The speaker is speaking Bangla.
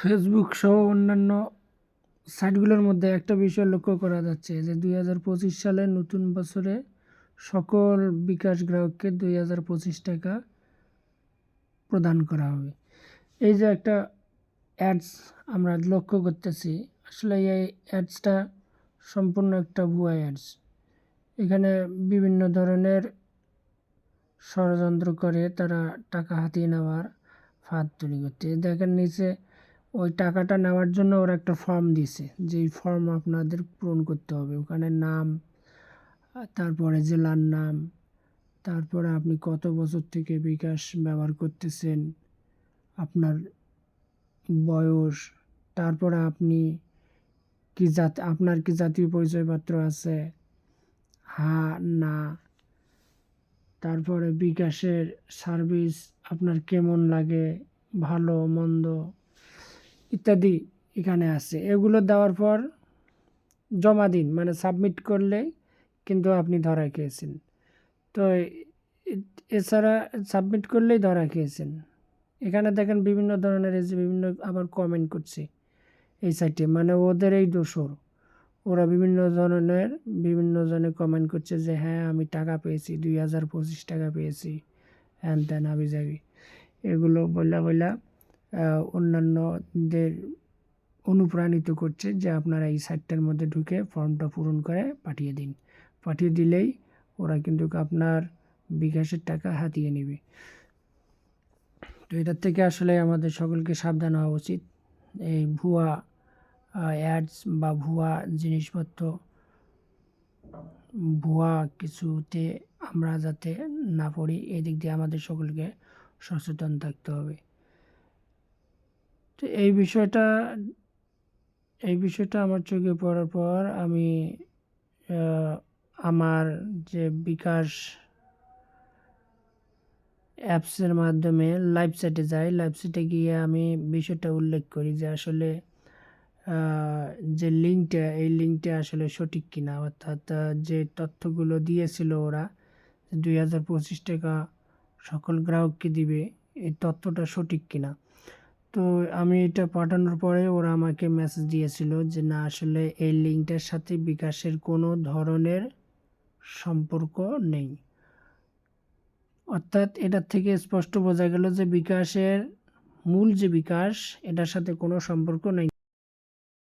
ফেসবুক সহ অন্যান্য সাইটগুলোর মধ্যে একটা বিষয় লক্ষ্য করা যাচ্ছে যে 2025 সালের নতুন বছরে সকল বিকাশ গ্রাহককে 2025 টাকা প্রদান করা হবে। এই যে একটা অ্যাডস আমরা লক্ষ্য করতেছি, আসলে এই অ্যাডসটা সম্পূর্ণ একটা ভুয়া অ্যাডস। এখানে বিভিন্ন ধরনের ষড়যন্ত্র করে তারা টাকা হাতিয়ে নেওয়ার ফাঁদ তৈরি করতে। দেখেন নিচে ওই টাকাটা নেওয়ার জন্য ওরা একটা ফর্ম দিছে, যেই ফর্ম আপনাদের পূরণ করতে হবে। ওখানে নাম, তারপরে জেলার নাম, তারপরে আপনি কত বছর থেকে বিকাশ ব্যবহার করতেছেন, আপনার বয়স, তারপরে আপনি আপনার কি জাতীয় পরিচয়পত্র আছে, হ্যাঁ না, তারপরে বিকাশের সার্ভিস আপনার কেমন লাগে, ভালো মন্দ ইত্যাদি এখানে আছে। এগুলো দেওয়ার পর জমা দিন, মানে সাবমিট করলে কিন্তু আপনি ধরা খেয়েছেন। তো এছাড়া সাবমিট করলেই ধরা খেয়েছেন। এখানে দেখেন বিভিন্ন ধরনের বিভিন্ন আবার কমেন্ট করছে এই সাইটে, মানে ওদের এই দোষর। ওরা বিভিন্ন জনে কমেন্ট করছে যে হ্যাঁ আমি টাকা পেয়েছি, 2025 টাকা পেয়েছি, হ্যান ত্যান হাবি যাবি, এগুলো বইলা অন্যান্যদের অনুপ্রাণিত করছে যে আপনারা এই সাইটটার মধ্যে ঢুকে ফর্মটা পূরণ করে পাঠিয়ে দিন। পাঠিয়ে দিলেই ওরা কিন্তু আপনার বিকাশের টাকা হাতিয়ে নেবে। তো এটার থেকে আসলে আমাদের সকলকে সাবধান হওয়া উচিত। এই ভুয়া অ্যাডস বা ভুয়া জিনিসপত্র, ভুয়া কিছুতে আমরা যাতে না পড়ি, এদিক দিয়ে আমাদের সকলকে সচেতন থাকতে হবে। তো এই বিষয়টা আমার চোখে পড়ার পর আমি আমার যে বিকাশ অ্যাপসের মাধ্যমে লাইভ চ্যাটে যাই। লাইভ চ্যাটে গিয়ে আমি বিষয়টা উল্লেখ করি যে আসলে যে লিঙ্কটা, এই লিঙ্কটা আসলে সঠিক কিনা, অর্থাৎ যে তথ্যগুলো দিয়েছিল ওরা 2025 টাকা সকল গ্রাহককে দিবে, এই তথ্যটা সঠিক কিনা। তো আমি এটা পাঠানোর পরে ওরা আমাকে মেসেজ দিয়েছিল যে না, আসলে এই লিঙ্কটার সাথে বিকাশের কোনো ধরনের সম্পর্ক নেই। অর্থাৎ এটার থেকে স্পষ্ট বোঝা গেল যে বিকাশের মূল যে বিকাশ, এটার সাথে কোনো সম্পর্ক নেই।